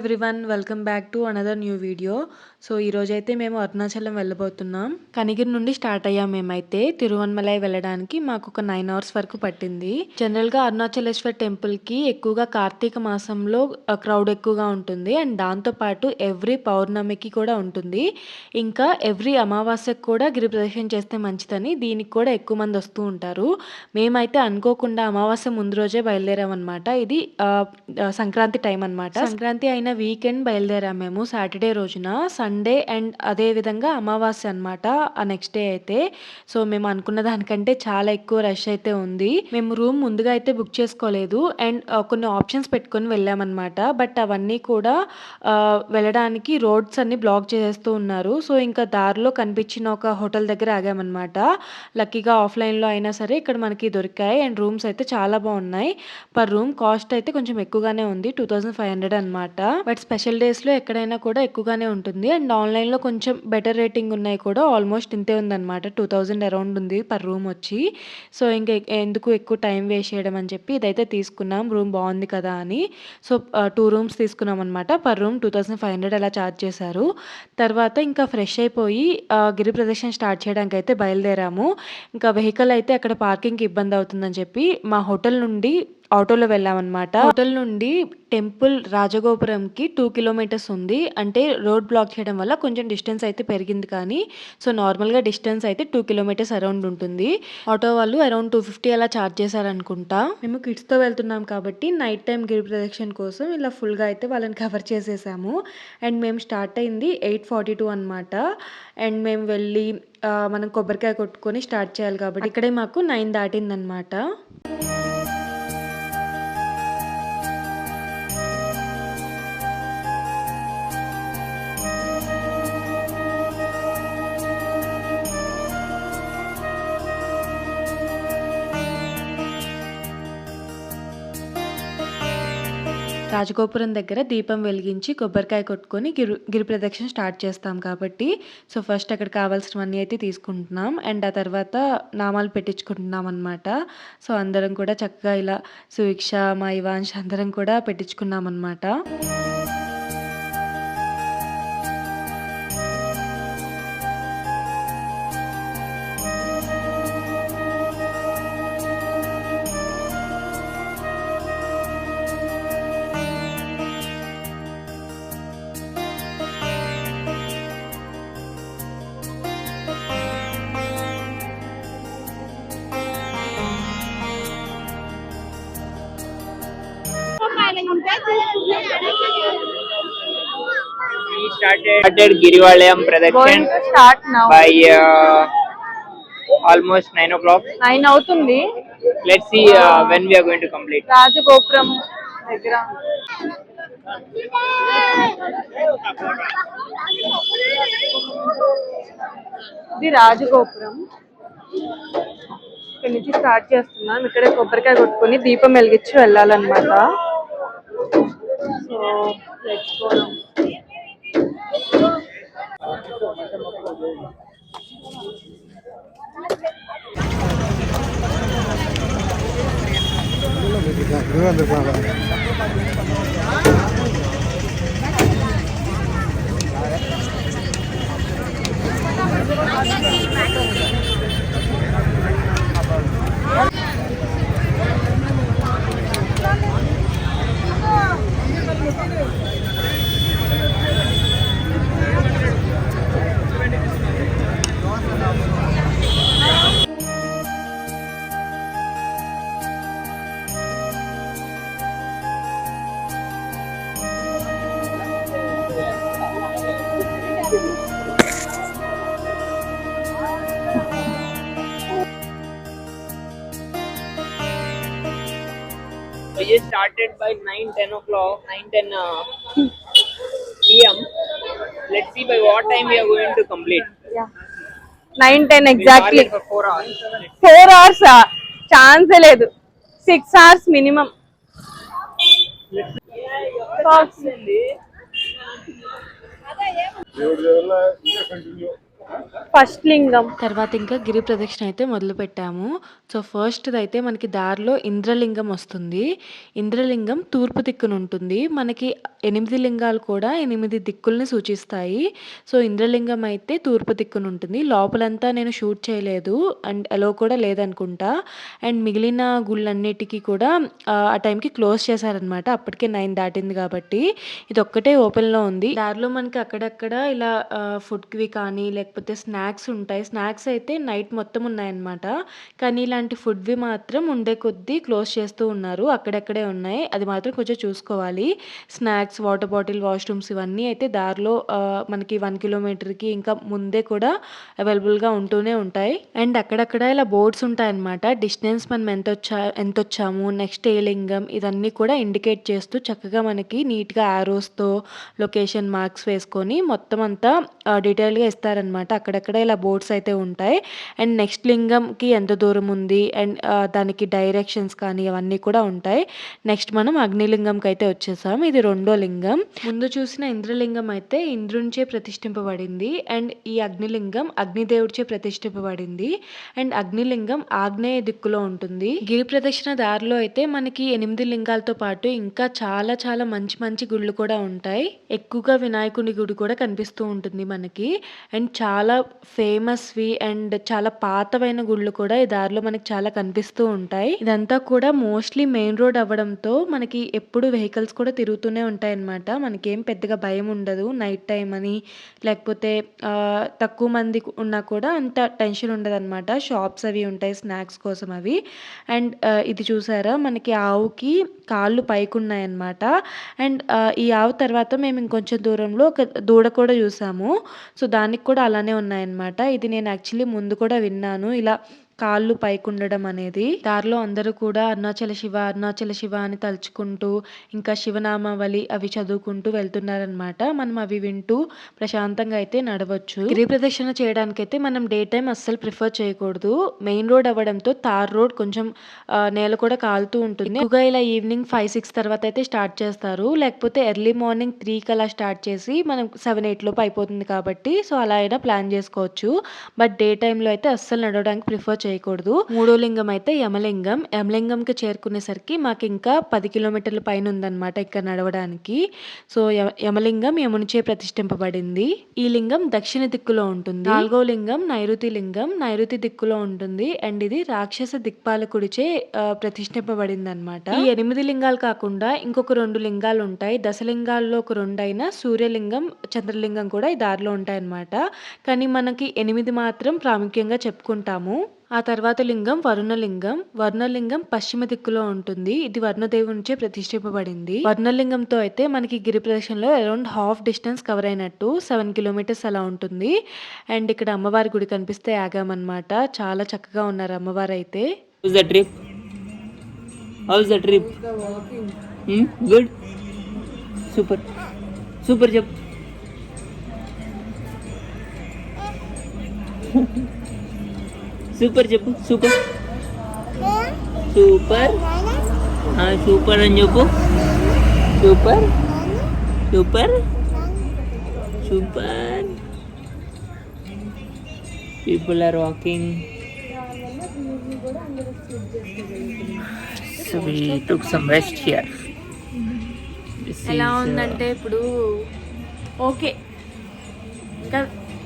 Everyone, welcome back to another new video. So ఈరోజైతే మేము అరుణాచలం వెళ్ళబోతున్నాం. కనిగిరి నుండి స్టార్ట్ అయ్యాం. మేమైతే తిరువన్మలై వెళ్ళడానికి మాకు ఒక 9 అవర్స్ వరకు పట్టింది. జనరల్గా అరుణాచలేశ్వర్ టెంపుల్కి ఎక్కువగా కార్తీక మాసంలో క్రౌడ్ ఎక్కువగా ఉంటుంది. అండ్ దాంతోపాటు ఎవ్రీ పౌర్ణమికి కూడా ఉంటుంది. ఇంకా ఎవ్రీ అమావాస్యకు కూడా గిరి ప్రదక్షిణ చేస్తే మంచిదని దీనికి కూడా ఎక్కువ మంది వస్తూ ఉంటారు. మేమైతే అనుకోకుండా అమావాస్య ముందు రోజే బయలుదేరామన్నమాట. ఇది సంక్రాంతి టైం అనమాట. సంక్రాంతి అయిన వీకెండ్ బయలుదేరాము మేము సాటర్డే రోజున. సండే అండ్ అదే విధంగా అమావాస్య అనమాట ఆ నెక్స్ట్ డే అయితే. సో మేము అనుకున్న దానికంటే చాలా ఎక్కువ రష్ అయితే ఉంది. మేము రూమ్ ముందుగా అయితే బుక్ చేసుకోలేదు అండ్ కొన్ని ఆప్షన్స్ పెట్టుకొని వెళ్ళామన్నమాట. బట్ అవన్నీ కూడా వెళ్ళడానికి రోడ్స్ అన్ని బ్లాక్ చేసేస్తూ ఉన్నారు. సో ఇంకా దారిలో కనిపించిన ఒక హోటల్ దగ్గర ఆగామన్నమాట. లక్కీగా ఆఫ్లైన్లో అయినా సరే ఇక్కడ మనకి దొరికాయి అండ్ రూమ్స్ అయితే చాలా బాగున్నాయి. పర్ రూమ్ కాస్ట్ అయితే కొంచెం ఎక్కువగానే ఉంది, 2500 అనమాట. బట్ స్పెషల్ డేస్లో ఎక్కడైనా కూడా ఎక్కువగానే ఉంటుంది. అండ్ ఆన్లైన్లో కొంచెం బెటర్ రేటింగ్ ఉన్నాయి కూడా, ఆల్మోస్ట్ ఇంతే ఉందన్నమాట. 2000 అరౌండ్ ఉంది పర్ రూమ్ వచ్చి. సో ఇంకా ఎందుకు ఎక్కువ టైం వేస్ట్ చేయడం అని చెప్పి ఇదైతే తీసుకున్నాం. రూమ్ బాగుంది కదా అని. సో 2 రూమ్స్ తీసుకున్నాం అనమాట. పర్ రూమ్ 2500 అలా ఛార్జ్ చేశారు. తర్వాత ఇంకా ఫ్రెష్ అయిపోయి గిరి ప్రదక్షిణ స్టార్ట్ చేయడానికి అయితే బయలుదేరాము. ఇంకా వెహికల్ అయితే అక్కడ పార్కింగ్కి ఇబ్బంది అవుతుందని చెప్పి మా హోటల్ నుండి ఆటోలో వెళ్ళామన్నమాట. హోటల్ నుండి టెంపుల్ రాజగోపురంకి 2 కిలోమీటర్స్ ఉంది. అంటే రోడ్ బ్లాక్ చేయడం వల్ల కొంచెం డిస్టెన్స్ అయితే పెరిగింది, కానీ సో నార్మల్గా డిస్టెన్స్ అయితే 2 కిలోమీటర్స్ అరౌండ్ ఉంటుంది. ఆటో వాళ్ళు అరౌండ్ 250 అలా ఛార్జ్ చేశారనుకుంటా. మేము కిడ్స్తో వెళ్తున్నాం కాబట్టి నైట్ టైం గిరి ప్రదక్షిణ కోసం ఇలా ఫుల్గా అయితే వాళ్ళని కవర్ చేసేసాము. అండ్ మేము స్టార్ట్ అయింది 8:42 అనమాట. అండ్ మేము వెళ్ళి మనం కొబ్బరికాయ కొట్టుకొని స్టార్ట్ చేయాలి కాబట్టి ఇక్కడే మాకు 9 దాటిందనమాట. రాజగోపురం దగ్గర దీపం వెలిగించి కొబ్బరికాయ కొట్టుకొని గిరి ప్రదక్షిణ స్టార్ట్ చేస్తాం కాబట్టి సో ఫస్ట్ అక్కడ కావాల్సినవన్నీ అయితే తీసుకుంటున్నాం. అండ్ ఆ తర్వాత నామాలు పెట్టించుకుంటున్నాం అనమాట. సో అందరం కూడా చక్కగా ఇలా సువిక్ష, మా ఇవాంష్ అందరం కూడా పెట్టించుకున్నాం అనమాట. We started Girivalayam Pradakshin by almost 9 o'clock. 9 అవుతుంది. Let's see when we are going to complete. రాజగోపురం దగ్గర ఇది రాజగోపురం. ఇక్కడ నుంచి స్టార్ట్ చేస్తున్నాం. ఇక్కడే కొబ్బరికాయ కొట్టుకొని దీపం వెలిగించి వెళ్ళాలన్నమాట. So let's go. We just started by 9-10 o'clock, 9-10 p.m. Let's see by what time we are going to complete. Yeah. 9-10 exactly. For 4 hours. 4 hours chance లేదు. 6 hours minimum. ఫస్ట్ లింగం. తర్వాత ఇంకా గిరి ప్రదక్షిణ అయితే మొదలుపెట్టాము. సో, ఫస్ట్‌దైతే మనకి దారిలో ఇంద్రలింగం వస్తుంది. ఇంద్రలింగం తూర్పు దిక్కున ఉంటుంది. మనకి 8 లింగాలు కూడా 8 దిక్కుల్ని సూచిస్తాయి. సో, ఇంద్రలింగం అయితే తూర్పు దిక్కున ఉంటుంది. లోపలంతా నేను షూట్ చేయలేదు. అండ్ ఎలో కూడా లేదనుకుంటా. అండ్ మిగిలిన గుళ్ళన్నిటికి కూడా ఆ టైంకి క్లోజ్ చేశారనమాట. అప్పటికే 9 దాటింది కాబట్టి. ఇదొక్కటే ఓపెన్‌లో ఉంది. దారిలో మనకి అక్కడక్కడ ఇలా ఫుడ్‌వి కానీ లేకపోతే స్నాక్స్ ఉంటాయి. స్నాక్స్ అయితే నైట్ మొత్తం ఉన్నాయన్నమాట. కానీ ఇలాంటి ఫుడ్‌వి మాత్రం ఉండే కొద్దీ క్లోజ్ చేస్తూ ఉన్నారు. అక్కడక్కడే ఉన్నాయి. అది మాత్రం కొంచెం చూసుకోవాలి. స్నాక్స్, వాటర్ బాటిల్, వాష్‌రూమ్స్ ఇవన్నీ అయితే దారిలో మనకి 1 కిలోమీటర్‌కి ఇంకా ముందే కూడా అవైలబుల్‌గా ఉంటూనే ఉంటాయి. అండ్ అక్కడక్కడ ఇలా బోర్డ్స్ ఉంటాయన్నమాట. డిస్టెన్స్ మనం ఎంతొచ్చాము, నెక్స్ట్ ఏ లింగం ఇదన్నీ కూడా ఇండికేట్ చేస్తూ చక్కగా మనకి నీట్‌గా యారోస్‌తో లొకేషన్ మార్క్స్ వేసుకొని మొత్తం అంతా డీటెయిల్‌గా ఇస్తారనమాట. అక్కడక్కడ ఇలా బోర్డ్స్ అయితే ఉంటాయి. అండ్ నెక్స్ట్ లింగంకి ఎంత దూరం ఉంది అండ్ దానికి డైరెక్షన్స్ కానీ అవన్నీ కూడా ఉంటాయి. నెక్స్ట్ మనం అగ్నిలింగంకి అయితే వచ్చేసాం. ఇది రెండో లింగం. ముందు చూసిన ఇంద్రలింగం అయితే ఇంద్రునిచే ప్రతిష్ఠింపబడింది. అండ్ ఈ అగ్నిలింగం అగ్నిదేవుడిచే ప్రతిష్ఠింపబడింది. అండ్ అగ్నిలింగం ఆగ్నేయ దిక్కులో ఉంటుంది. గిరి ప్రదక్షిణ దారిలో అయితే మనకి 8 లింగాలతో పాటు ఇంకా చాలా చాలా మంచి మంచి గుళ్ళు కూడా ఉంటాయి. ఎక్కువగా వినాయకుని గుడి కూడా కనిపిస్తూ ఉంటుంది మనకి. అండ్ చాలా ఫేమస్‌వి అండ్ చాలా పాతవైన గుళ్ళు కూడా ఈ దారిలో మనకి చాలా కనిపిస్తూ ఉంటాయి. ఇదంతా కూడా మోస్ట్‌లీ మెయిన్ రోడ్ అవ్వడంతో మనకి ఎప్పుడు వెహికల్స్ కూడా తిరుగుతూనే ఉంటాయన్నమాట. మనకేం పెద్దగా భయం ఉండదు. నైట్ టైమ్ అని లేకపోతే తక్కువ మంది ఉన్నా కూడా అంత టెన్షన్ ఉండదన్నమాట. షాప్స్ అవి ఉంటాయి స్నాక్స్ కోసం అవి. అండ్ ఇది చూసారా మనకి ఆవుకి కాళ్ళు పైకున్నాయన్నమాట. అండ్ ఈ ఆవు తర్వాత మేము ఇంకొంచెం దూరంలో ఒక దూడ కూడా చూసాము. సో, దానికి కూడా అలానే ఉన్నాయన్నమాట. ఇది నేను యాక్చువల్లీ ముందు కూడా విన్నాను. ఇలా కాళ్ళు పైకుండడం అనేది. దారిలో అందరూ కూడా అరుణాచల శివ అని తలుచుకుంటూ ఇంకా శివనామావళి అవి చదువుకుంటూ వెళ్తున్నారనమాట. మనం అవి వింటూ ప్రశాంతంగా అయితే నడవచ్చు. గిరి ప్రదక్షిణ చేయడానికైతే మనం డే టైమ్ అస్సలు ప్రిఫర్ చేయకూడదు. మెయిన్ రోడ్ అవ్వడంతో తార్ రోడ్ కొంచెం నేల కూడా కాలుతూ ఉంటుంది. ఎక్కువగా ఇలా ఈవినింగ్ 5-6 తర్వాత అయితే స్టార్ట్ చేస్తారు. లేకపోతే ఎర్లీ మార్నింగ్ 3కి అలా స్టార్ట్ చేసి మనం 7-8 లోపు అయిపోతుంది కాబట్టి సో అలా అయినా ప్లాన్ చేసుకోవచ్చు. బట్ డే టైంలో అయితే అస్సలు నడవడానికి ప్రిఫర్ చేయకూడదు. మూడో లింగం అయితే యమలింగం. యమలింగంకి చేరుకునేసరికి మాకు ఇంకా 10 కిలోమీటర్ల పైన ఉందన్నమాట ఇక్కడ నడవడానికి. సో యమలింగం యమునిచే ప్రతిష్ఠింపబడింది. ఈ లింగం దక్షిణ దిక్కులో ఉంటుంది. నాలుగో లింగం నైరుతి లింగం నైరుతి దిక్కులో ఉంటుంది. అండ్ ఇది రాక్షస దిక్పాలకుడిచే ప్రతిష్ఠింపబడింది అనమాట. ఈ 8 లింగాలు కాకుండా ఇంకొక 2 లింగాలు ఉంటాయి. దశలింగాల్లో ఒక 2 అయినా సూర్యలింగం, చంద్రలింగం కూడా ఈ దారిలో ఉంటాయి అన్నమాట. కానీ మనకి 8 మాత్రం ప్రాముఖ్యంగా చెప్పుకుంటాము. ఆ తర్వాత లింగం వరుణలింగం. వరుణలింగం పశ్చిమ దిక్కులో ఉంటుంది. ఇది వరుణదేవునిచే ప్రతిష్ఠింపబడింది. వరుణలింగంతో అయితే మనకి గిరి ప్రదక్షిణలో అరౌండ్ హాఫ్ డిస్టెన్స్ కవర్ అయినట్టు 7 కిలోమీటర్స్ అలా ఉంటుంది. అండ్ ఇక్కడ అమ్మవారి గుడి కనిపిస్తే ఆగామన్నమాట. చాలా చక్కగా ఉన్నారు అమ్మవారు అయితే. How's the trip? Good. Super చెప్. సూపర్ చెప్పు. సూపర్ సూపర్ అని చెప్పు. Super people are walking. So we took some rest here. ఎలా ఉందంటే ఇప్పుడు ఓకే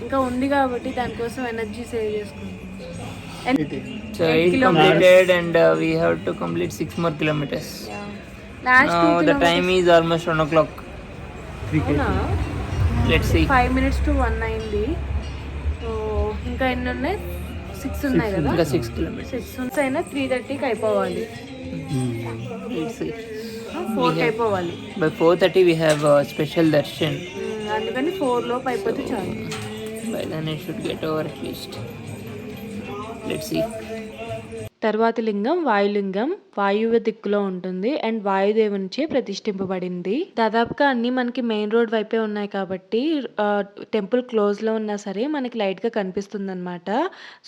ఇంకా ఉంది కాబట్టి దానికోసం ఎనర్జీ సేవ్ చేసుకుంటాం. So 8 completed and we have to complete 6 more kilometers. Last Now the time is almost 1 o'clock. Let's see. 5 minutes to 1 అయింది. So ఇంకా ఎన్ని ఉన్నాయి? 6 ఉన్నాయి కదా. ఇంకా 6 kilometers. 6 అయినా 3:30కి అయిపోవాలి. Let's see. 4కి అయిపోవాలి. By 4:30 we have a special darshan. అందుకని 4 లోపు అయిపోతే చాలు. By then it should get over at least. Let's see. తర్వాతి లింగం వాయులింగం వాయువ్య దిక్కులో ఉంటుంది అండ్ వాయుదేవునిచే ప్రతిష్ఠింపబడింది. దాదాపుగా అన్నీ మనకి మెయిన్ రోడ్ వైపే ఉన్నాయి కాబట్టి టెంపుల్ క్లోజ్లో ఉన్నా సరే మనకి లైట్గా కనిపిస్తుందన్నమాట.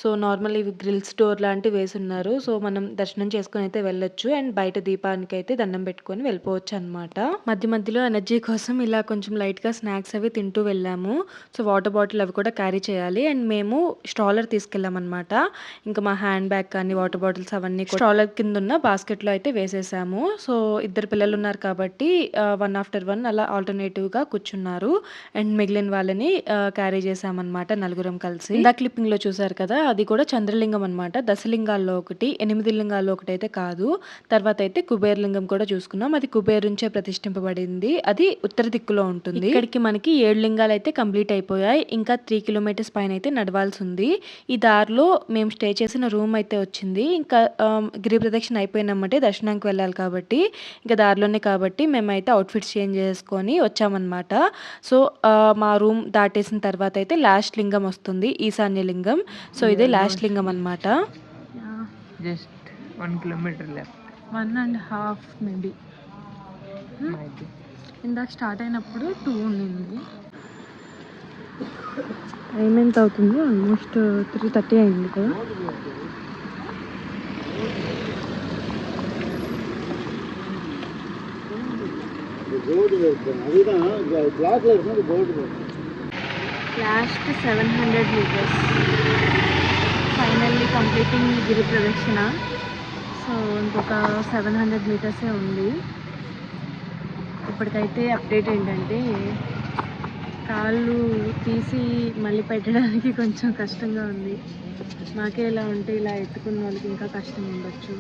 సో నార్మల్ ఇవి గ్రిల్స్ డోర్ లాంటివి వేసున్నారు. సో మనం దర్శనం చేసుకొని అయితే వెళ్ళొచ్చు అండ్ బయట దీపానికి అయితే దండం పెట్టుకొని వెళ్ళిపోవచ్చు అనమాట. మధ్య మధ్యలో ఎనర్జీ కోసం ఇలా కొంచెం లైట్గా స్నాక్స్ అవి తింటూ వెళ్ళాము. సో వాటర్ బాటిల్ అవి కూడా క్యారీ చేయాలి అండ్ మేము స్ట్రాలర్ తీసుకెళ్ళాం అనమాట. ఇంకా మా హ్యాండ్ బ్యాగ్ కానీ వాటర్ బాటిల్స్ అవన్నీ కూడా స్ట్రాలర్ కింద ఉన్న బాస్కెట్లో అయితే వేసేసాము. సో ఇద్దరు పిల్లలు ఉన్నారు కాబట్టి వన్ ఆఫ్టర్ వన్ అలా ఆల్టర్నేటివ్గా కూర్చున్నారు అండ్ మిగిలిన వాళ్ళని క్యారీ చేసామన్నమాట నలుగురం కలిసి. ఇందా క్లిప్పింగ్లో చూసారు కదా, అది కూడా చంద్రలింగం అనమాట. దశలింగాల్లో ఒకటి, 8 లింగాల్లో ఒకటి అయితే కాదు. తర్వాత అయితే కుబేరలింగం కూడా చూసుకున్నాం. అది కుబేరు నుంచే ప్రతిష్ఠింపబడింది. అది ఉత్తర దిక్కులో ఉంటుంది. ఇక్కడికి మనకి 7 లింగాలు అయితే కంప్లీట్ అయిపోయాయి. ఇంకా 3 కిలోమీటర్స్ పైన అయితే నడవాల్సి ఉంది. ఈ దారిలో మేము స్టే చేసిన రూమ్ అయితే వచ్చింది. ఇంకా గిరి ప్రదక్షిణ అయిపోయినామంటే దర్శనానికి వెళ్ళాలి కాబట్టి ఇంకా దారిలోనే కాబట్టి మేమైతే అవుట్ఫిట్స్ చేంజ్ చేసుకొని వచ్చామన్నమాట. సో మా రూమ్ దాటేసిన తర్వాత అయితే లాస్ట్ లింగం వస్తుంది, ఈశాన్య లింగం. సో ఇదే లాస్ట్ లింగం అనమాట. Just 1 kilometer left. 1.5 మేబీ. ఇందాక స్టార్ట్ అయినప్పుడు 2 ఉండింది. టైం ఎంత అవుతుంది? ఆల్మోస్ట్ 3:30 అయింది కదా. లాస్ట్ 700 meters ఫైనల్లీ కంప్లీటింగ్ గిరి ప్రదక్షిణ. సో ఇంకొక 700 మీటర్సే ఉంది. ఇప్పటికైతే అప్డేట్ ఏంటంటే కాళ్ళు తీసి మళ్ళీ పెట్టడానికి కొంచెం కష్టంగా ఉంది. మాకే ఇలా ఉంటే ఇలా ఎత్తుకున్న వాళ్ళకి ఇంకా కష్టం ఉండొచ్చు.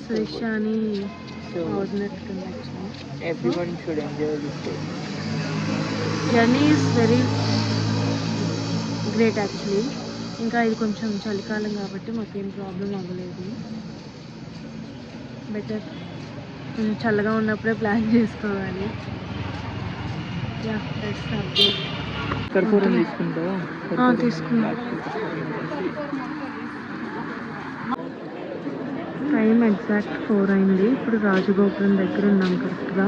సురిషాని అవుతున్నట్టుండొచ్చు. Everyone should enjoy this day. Journey is very great actually. ఇంకా ఇది కొంచెం చలికాలం కాబట్టి మాకేం ప్రాబ్లం అవ్వలేదు. బెటర్ కొంచెం చల్లగా ఉన్నప్పుడే ప్లాన్ చేసుకోవాలి. కర్పూరం తీసుకుంటావా? తీసుకున్నా. టైం ఎగ్జాక్ట్ 4 అయింది. ఇప్పుడు రాజగోపురం దగ్గర ఉన్నాం కరెక్ట్గా.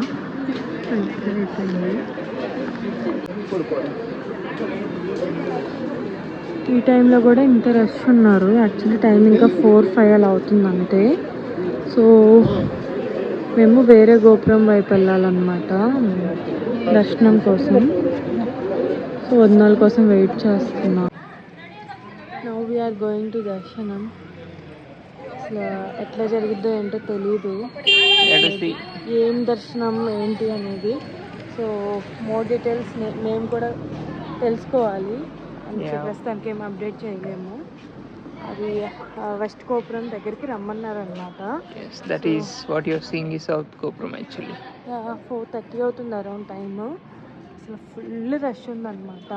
అయిపోయింది. ఈ టైంలో కూడా ఇంత రష్ ఉన్నారు. యాక్చువల్లీ టైం ఇంకా 4-5 అలా అవుతుంది అంతే. సో మేము వేరే గోపురం వైపు వెళ్ళాలన్నమాట దర్శనం కోసం. సో వదినాల కోసం వెయిట్ చేస్తున్నాం. నౌ వీఆర్ గోయింగ్ టు దర్శనం. అసలు ఎట్లా జరిగిద్దో ఏంటో తెలీదు, ఏం దర్శనం ఏంటి అనేది. సో మోర్ డీటెయిల్స్ మేము కూడా తెలుసుకోవాలి. అందుకే ప్రస్తుతానికి ఏం అప్డేట్ చేయలేము. అది వెస్ట్ గోపురం దగ్గరికి రమ్మన్నారు అనమాట. That is what you are seeing is south gopuram actually. 4:30 అవుతుంది అరౌండ్ టైమ్. అసలు ఫుల్ రష్ ఉందన్నమాట.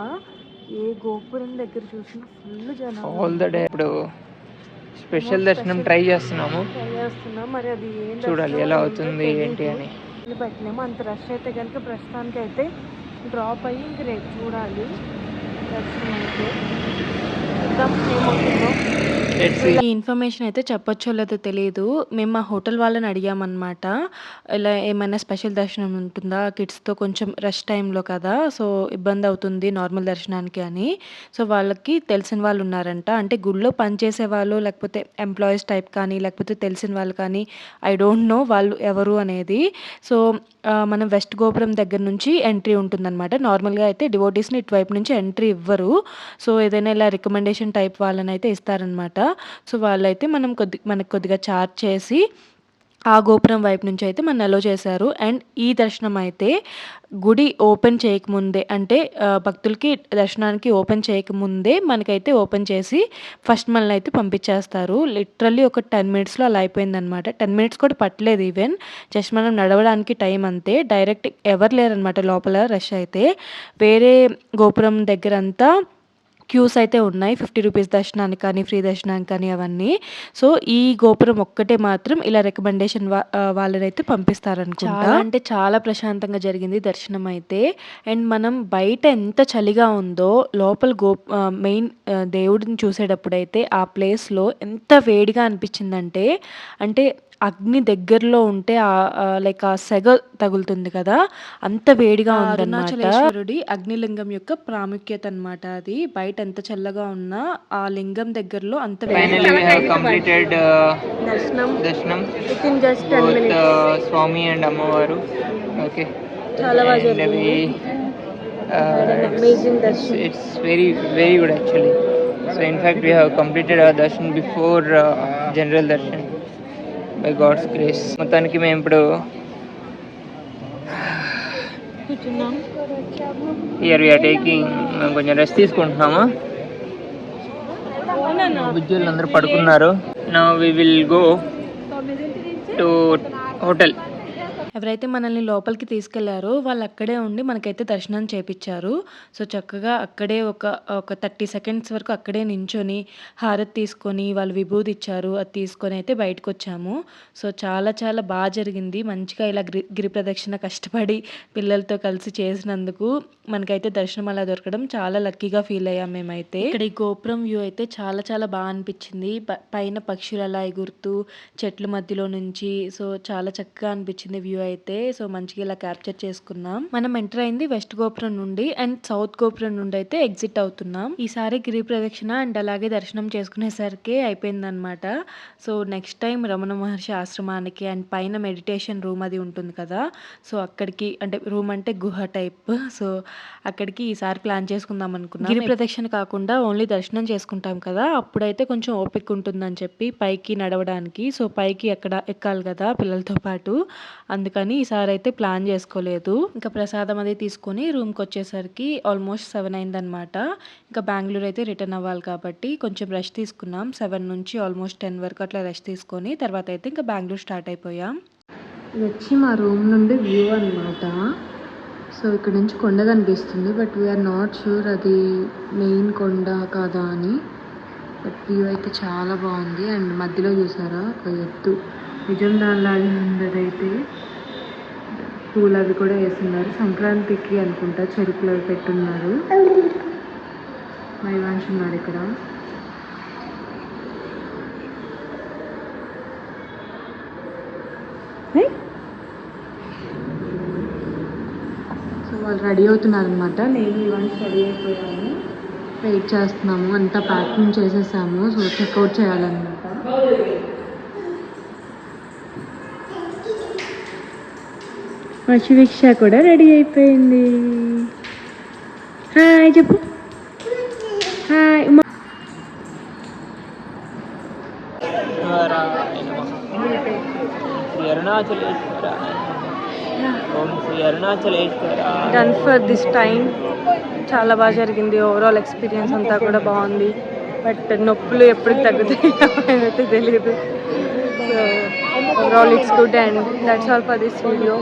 ఏ గోపురం దగ్గర చూసినా ఫుల్ జనం. All the day. ఇప్పుడు స్పెషల్ దర్శనం ట్రై చేస్తున్నాం. మరి అది ఏం చూడాలి ఎలా అవుతుంది ఏంటి అని. పెట్టినాము. అంత రష్ అయితే కనుక ప్రస్తుతానికి అయితే డ్రాప్ అయ్యి ఇంక రేపు చూడాలి దర్శనం అయితే. ఈ ఇన్ఫర్మేషన్ అయితే చెప్పొచ్చో లేదో తెలియదు. మేము మా హోటల్ వాళ్ళని అడిగామన్నమాట, ఇలా ఏమైనా స్పెషల్ దర్శనం ఉంటుందా కిడ్స్తో, కొంచెం రష్ టైంలో కదా, సో ఇబ్బంది అవుతుంది నార్మల్ దర్శనానికి అని. సో వాళ్ళకి తెలిసిన వాళ్ళు ఉన్నారంట, అంటే గుడిలో పనిచేసే వాళ్ళు లేకపోతే ఎంప్లాయీస్ టైప్ కానీ లేకపోతే తెలిసిన వాళ్ళు కానీ, ఐ డోంట్ నో వాళ్ళు ఎవరు అనేది. సో మనం వెస్ట్ గోపురం దగ్గర నుంచి ఎంట్రీ ఉంటుందన్నమాట. నార్మల్గా అయితే డివోటీస్ని ఇటువైపు నుంచి ఎంట్రీ ఇవ్వరు. సో ఏదైనా ఇలా రికమెండేషన్ టైప్ వాళ్ళని అయితే ఇస్తారనమాట. సో వాళ్ళైతే మనకు కొద్దిగా ఛార్జ్ చేసి ఆ గోపురం వైపు నుంచి అయితే మన అలో చేశారు. అండ్ ఈ దర్శనం అయితే గుడి ఓపెన్ చేయకముందే, అంటే భక్తులకి దర్శనానికి ఓపెన్ చేయకముందే మనకైతే ఓపెన్ చేసి ఫస్ట్ మనల్ని అయితే పంపించేస్తారు. లిటరల్లీ ఒక 10 minutesలో అలా అయిపోయిందనమాట. 10 minutes కూడా పట్టలేదు ఈవెన్, జస్ట్ మనం నడవడానికి టైం అంతే. డైరెక్ట్ ఎవరు లేరనమాట లోపల, రష్ అయితే. వేరే గోపురం దగ్గర అంతా క్యూస్ అయితే ఉన్నాయి 50 రూపీస్ దర్శనానికి కానీ, ఫ్రీ దర్శనానికి కానీ అవన్నీ. సో, ఈ గోపురం ఒక్కటే మాత్రం ఇలా రికమెండేషన్ వాళ్ళనైతే పంపిస్తారనుకుంటా. చాలా అంటే చాలా ప్రశాంతంగా జరిగింది దర్శనం అయితే. అండ్ మనం బయట ఎంత చలిగా ఉందో లోపల మెయిన్ దేవుడిని చూసేటప్పుడైతే ఆ ప్లేస్‌లో ఎంత వేడిగా అనిపించిందంటే, అంటే అగ్ని దగ్గరలో ఉంటే లైక్ ఆ సెగ తగులుతుంది కదా! అంత వేడిగా ఉందన్నమాట. అరుణాచలేశ్వరుడి అగ్నిలింగం యొక్క ప్రాముఖ్యత అన్నమాట అది. బయట ఎంత చల్లగా ఉన్నా ఆ లింగం దగ్గరలో అంత Finally, we have completed Darshanam. Within just 10 Both minutes. Swami and Ammavaru. Okay. చాలా బాగా And జరిగింది. Had an it's, amazing darshan. it's very very good actually. So in fact, we have completed our darshan before general darshan by God's grace. మొత్తానికి మేము ఇప్పుడు here we are taking, మేము కొంచెం rest తీసుకుంటున్నాము. బుజ్జులు అందరూ పడుకున్నారు. Now we will go to hotel. ఎవరైతే మనల్ని లోపలికి తీసుకెళ్లారో వాళ్ళు అక్కడే ఉండి మనకైతే దర్శనం చేపించారు. సో, చక్కగా అక్కడే ఒక 30 సెకండ్స్ వరకు అక్కడే నించొని హారతి తీసుకొని వాళ్ళు విభూది ఇచ్చారు. అది తీసుకొని అయితే బయటకొచ్చాము. సో, చాలా చాలా బాగా జరిగింది. మంచిగా ఇలా గిరి ప్రదక్షిణ కష్టపడి పిల్లలతో కలిసి చేసినందుకు మనకైతే దర్శనం అలా దొరకడం చాలా లక్కీగా ఫీల్ అయ్యాం మేమైతే. ఇక్కడ ఈ గోపురం వ్యూ అయితే చాలా చాలా బాగా అనిపించింది. పైన పక్షులు అలా ఎగురుతూ చెట్ల మధ్యలో నుంచి సో చాలా చక్కగా అనిపించింది వ్యూ అయితే. సో, మంచిగా ఇలా క్యాప్చర్ చేసుకున్నాం. మనం ఎంటర్ అయింది వెస్ట్ గోపురం నుండి అండ్ సౌత్ గోపురం నుండి అయితే ఎగ్జిట్ అవుతున్నాం. ఈసారి గిరి ప్రదక్షిణ అండ్ అలాగే దర్శనం చేసుకునేసరికి అయిపోయిందనమాట. So, next time Ramana Maharshi ఆశ్రమానికి అండ్ పైన మెడిటేషన్ రూమ్ అది ఉంటుంది కదా, సో అక్కడికి, అంటే రూమ్ అంటే గుహ టైప్, సో అక్కడికి ఈసారి ప్లాన్ చేసుకుందాం అనుకున్నాం. గిరి ప్రదక్షిణ కాకుండా ఓన్లీ దర్శనం చేసుకుంటాం కదా, అప్పుడైతే కొంచెం ఓపిక ఉంటుందని చెప్పి పైకి నడవడానికి, సో పైకి ఎక్కాలి కదా పిల్లలతో పాటు, అందుకని ఈసారి అయితే ప్లాన్ చేసుకోలేదు. ఇంకా ప్రసాదం అది తీసుకొని రూమ్కి వచ్చేసరికి ఆల్మోస్ట్ 7 అయిందనమాట. ఇంకా బెంగళూరు అయితే రిటర్న్ అవ్వాలి కాబట్టి కొంచెం రెస్ట్ తీసుకున్నాం. 7 నుంచి ఆల్మోస్ట్ 10 వరకు అట్లా రెస్ట్ తీసుకొని తర్వాత అయితే ఇంకా బెంగళూరు స్టార్ట్ అయిపోయాం. ఇది వచ్చి మా రూమ్ నుండి వ్యూ అనమాట. సో ఇక్కడ నుంచి కొండ కనిపిస్తుంది, బట్ వీఆర్ నాట్ షూర్ అది మెయిన్ కొండ కాదా అని. బట్ వ్యూ అయితే చాలా బాగుంది. అండ్ మధ్యలో చూసారా ఒక ఎత్తు, నిజం దానిలాగే ఉండదైతే. పూలు అవి కూడా వేస్తున్నారు, సంక్రాంతికి అనుకుంటా చెరుకులు అవి పెట్టున్నారు. వైవాంశ్ ఉన్నారు ఇక్కడ. సో వాళ్ళు రెడీ అవుతున్నారు అనమాట. నేను ఇవన్నీ రెడీ అయిపోయాను, వెయిట్ చేస్తున్నాము. అంతా ప్యాకింగ్ చేసేసాము, సో చెక్అవుట్ చేయాలన్నమాట. వర్షివిక్ష కూడా రెడీ అయిపోయింది. హాయ్ చెప్పు. Hi done for this time. చాలా బాగా జరిగింది. ఓవరాల్ ఎక్స్పీరియన్స్ అంతా కూడా బాగుంది. బట్ నొప్పులు ఎప్పటికి తగ్గుతాయో అయితే తెలియదు. So overall it's good and that's all for this video.